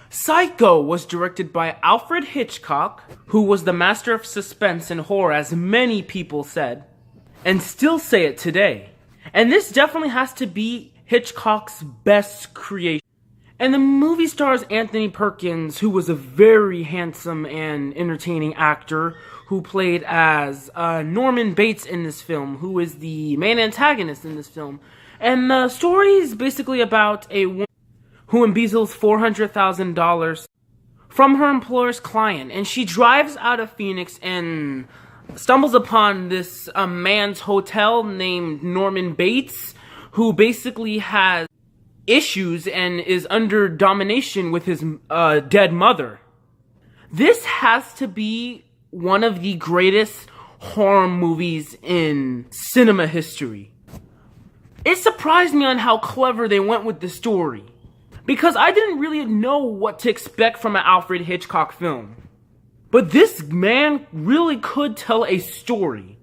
Psycho was directed by Alfred Hitchcock, who was the master of suspense and horror, as many people said, and still say it today. And this definitely has to be Hitchcock's best creation. And the movie stars Anthony Perkins, who was a very handsome and entertaining actor, who played as Norman Bates in this film, who is the main antagonist in this film. And the story is basically about a woman who embezzles $400,000 from her employer's client, and she drives out of Phoenix and stumbles upon this man's hotel named Norman Bates, who basically has issues and is under domination with his dead mother. This has to be one of the greatest horror movies in cinema history. It surprised me on how clever they went with the story, because I didn't really know what to expect from an Alfred Hitchcock film. But this man really could tell a story,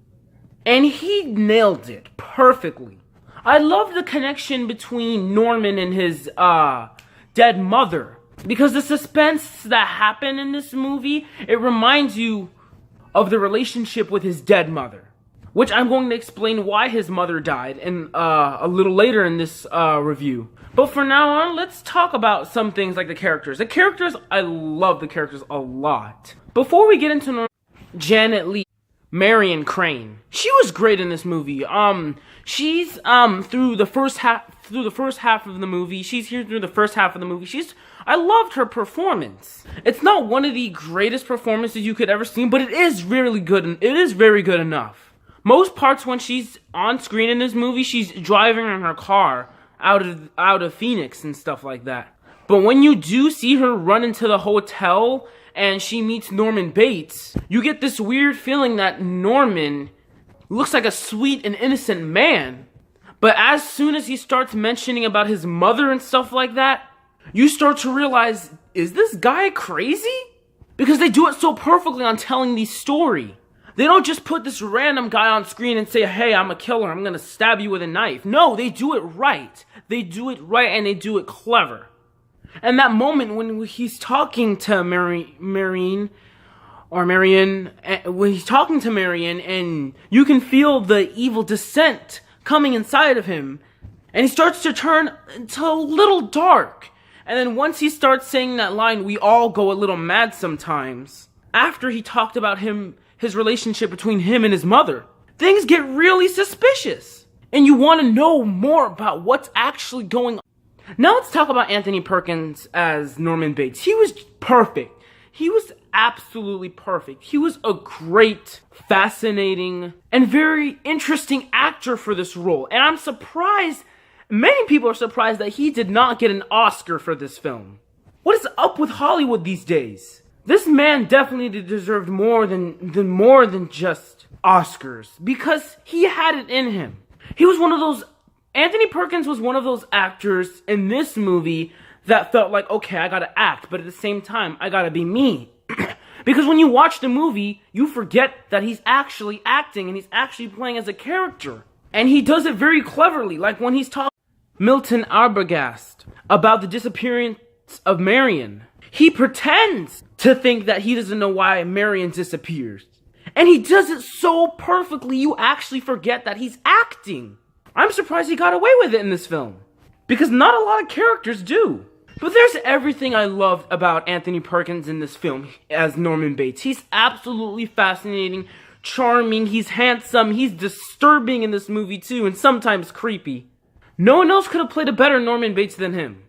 and he nailed it perfectly. I love the connection between Norman and his dead mother, because the suspense that happened in this movie, it reminds you of the relationship with his dead mother, which I'm going to explain why his mother died in a little later in this review. But for now on, let's talk about some things like the characters. The characters, I love the characters a lot. Before we get into Janet Leigh, Marion Crane, she was great in this movie. She's through the first half of the movie. She's here through the first half of the movie. I loved her performance. It's not one of the greatest performances you could ever see, but it is really good, and it is very good enough. Most parts when she's on screen in this movie, she's driving in her car out of Phoenix and stuff like that. But when you do see her run into the hotel and she meets Norman Bates, you get this weird feeling that Norman looks like a sweet and innocent man. But as soon as he starts mentioning about his mother and stuff like that, you start to realize, is this guy crazy? Because they do it so perfectly on telling the story. They don't just put this random guy on screen and say, hey, I'm a killer, I'm gonna stab you with a knife. No, they do it right. They do it right, and they do it clever. And that moment when he's talking to Marion, when he's talking to Marion, and you can feel the evil descent coming inside of him, and he starts to turn into a little dark. And then once he starts saying that line, we all go a little mad sometimes, after he talked about his relationship between him and his mother, things get really suspicious, and you want to know more about what's actually going on. Now let's talk about Anthony Perkins as Norman Bates. He was perfect. He was absolutely perfect. He was a great, fascinating, and very interesting actor for this role, and I'm surprised, many people are surprised that he did not get an Oscar for this film. What is up with Hollywood these days? This man definitely deserved more than just Oscars, because he had it in him. Anthony Perkins was one of those actors in this movie that felt like, okay, I gotta act, but at the same time, I gotta be me. Because when you watch the movie, you forget that he's actually acting and he's actually playing as a character. And he does it very cleverly, like when he's talking to Milton Arbogast about the disappearance of Marion. He pretends to think that he doesn't know why Marion disappears. And he does it so perfectly, you actually forget that he's acting. I'm surprised he got away with it in this film, because not a lot of characters do. But there's everything I loved about Anthony Perkins in this film as Norman Bates. He's absolutely fascinating, charming, he's handsome, he's disturbing in this movie too, and sometimes creepy. No one else could have played a better Norman Bates than him.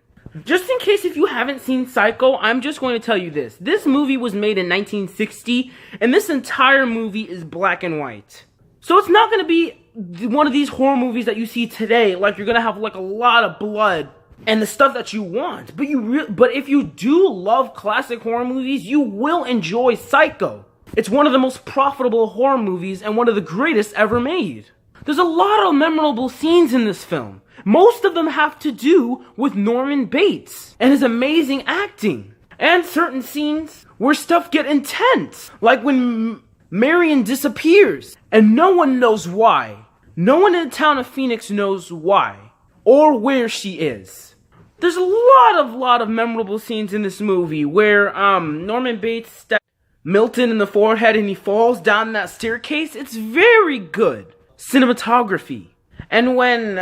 Just in case if you haven't seen Psycho, I'm just going to tell you this. This movie was made in 1960, and this entire movie is black and white. So it's not going to be one of these horror movies that you see today, like you're going to have like a lot of blood and the stuff that you want. But if you do love classic horror movies, you will enjoy Psycho. It's one of the most profitable horror movies and one of the greatest ever made. There's a lot of memorable scenes in this film. Most of them have to do with Norman Bates and his amazing acting. And certain scenes where stuff get intense, like when Marion disappears and no one knows why. No one in the town of Phoenix knows why or where she is. There's a lot of memorable scenes in this movie where Norman Bates stabs Milton in the forehead and he falls down that staircase. It's very good cinematography. And when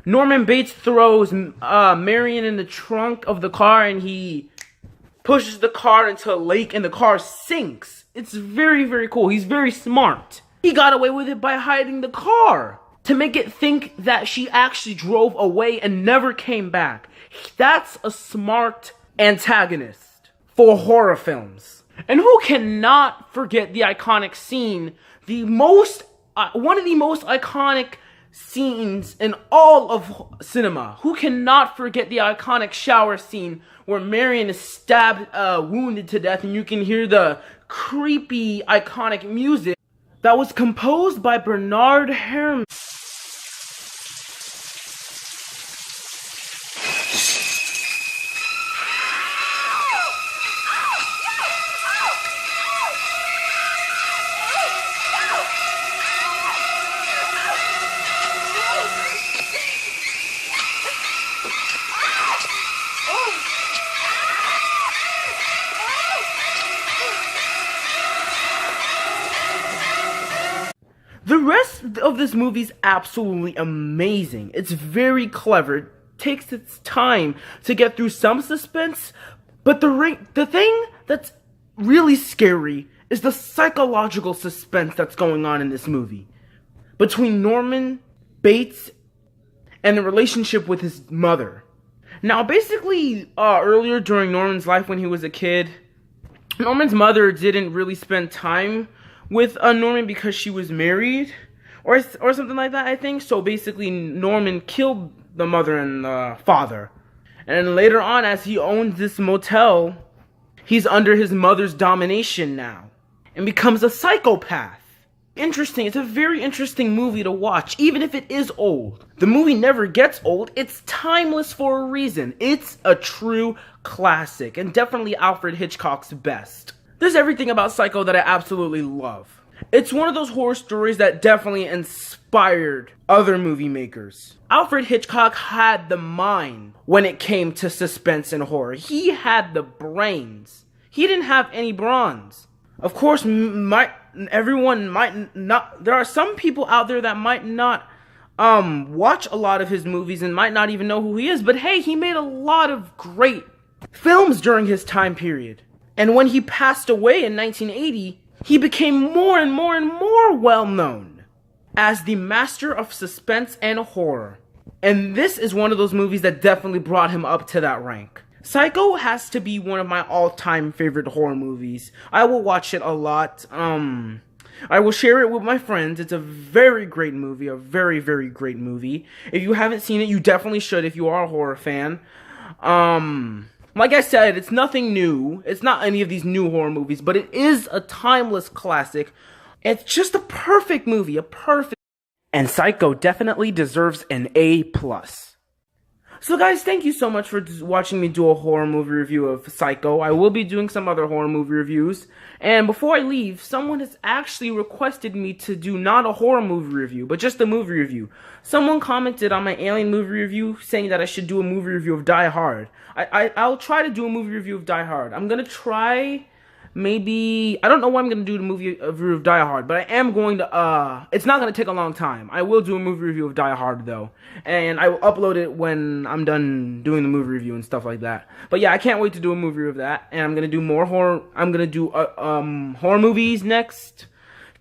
Norman Bates throws Marion in the trunk of the car and he pushes the car into a lake and the car sinks. It's very, very cool. He's very smart. He got away with it by hiding the car to make it think that she actually drove away and never came back. That's a smart antagonist for horror films. And who cannot forget the iconic scene, one of the most iconic scenes in all of cinema. Who cannot forget the iconic shower scene where Marion is stabbed, wounded to death, and you can hear the creepy, iconic music that was composed by Bernard Herrmann. The rest of this movie is absolutely amazing. It's very clever. It takes its time to get through some suspense, but the thing that's really scary is the psychological suspense that's going on in this movie between Norman Bates and the relationship with his mother. Now, basically, earlier during Norman's life when he was a kid, Norman's mother didn't really spend time with Norman because she was married or something like that, I think. So basically Norman killed the mother and the father. And then later on, as he owns this motel, he's under his mother's domination now and becomes a psychopath. Interesting. It's a very interesting movie to watch, even if it is old. The movie never gets old. It's timeless for a reason. It's a true classic and definitely Alfred Hitchcock's best. There's everything about Psycho that I absolutely love. It's one of those horror stories that definitely inspired other movie makers. Alfred Hitchcock had the mind when it came to suspense and horror. He had the brains. He didn't have any bronze. Of course, everyone might not. There are some people out there that might not watch a lot of his movies and might not even know who he is. But hey, he made a lot of great films during his time period. And when he passed away in 1980, he became more and more well-known as the master of suspense and horror. And this is one of those movies that definitely brought him up to that rank. Psycho has to be one of my all-time favorite horror movies. I will watch it a lot. I will share it with my friends. It's a very great movie, a very, very great movie. If you haven't seen it, you definitely should if you are a horror fan. Like I said, it's nothing new. It's not any of these new horror movies, but it is a timeless classic. It's just a perfect movie, And Psycho definitely deserves an A+. So guys, thank you so much for watching me do a horror movie review of Psycho. I will be doing some other horror movie reviews. And before I leave, someone has actually requested me to do not a horror movie review, but just a movie review. Someone commented on my Alien movie review saying that I should do a movie review of Die Hard. I'll try to do a movie review of Die Hard. I'm gonna try... Maybe, I don't know when I'm going to do the movie review of Die Hard, but I am going to, it's not going to take a long time. I will do a movie review of Die Hard, though, and I will upload it when I'm done doing the movie review and stuff like that. But yeah, I can't wait to do a movie review of that, and I'm going to do more horror, I'm going to do, horror movies next,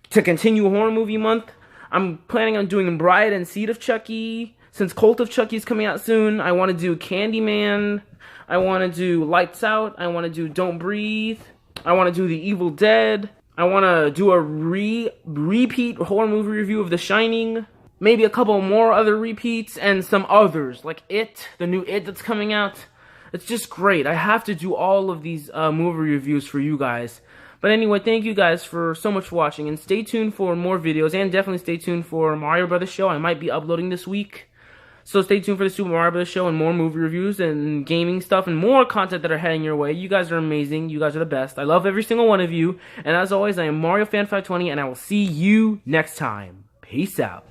to continue Horror Movie Month. I'm planning on doing Bride and Seed of Chucky, since Cult of Chucky is coming out soon. I want to do Candyman, I want to do Lights Out, I want to do Don't Breathe, I want to do The Evil Dead. I want to do a repeat horror movie review of The Shining. Maybe a couple more other repeats and some others, like It, the new It that's coming out. It's just great. I have to do all of these movie reviews for you guys. But anyway, thank you guys for so much for watching, and stay tuned for more videos, and definitely stay tuned for Mario Brothers Show. I might be uploading this week. So stay tuned for the Super Mario Bros. Show and more movie reviews and gaming stuff and more content that are heading your way. You guys are amazing. You guys are the best. I love every single one of you. And as always, I am Mario Fan 520, and I will see you next time. Peace out.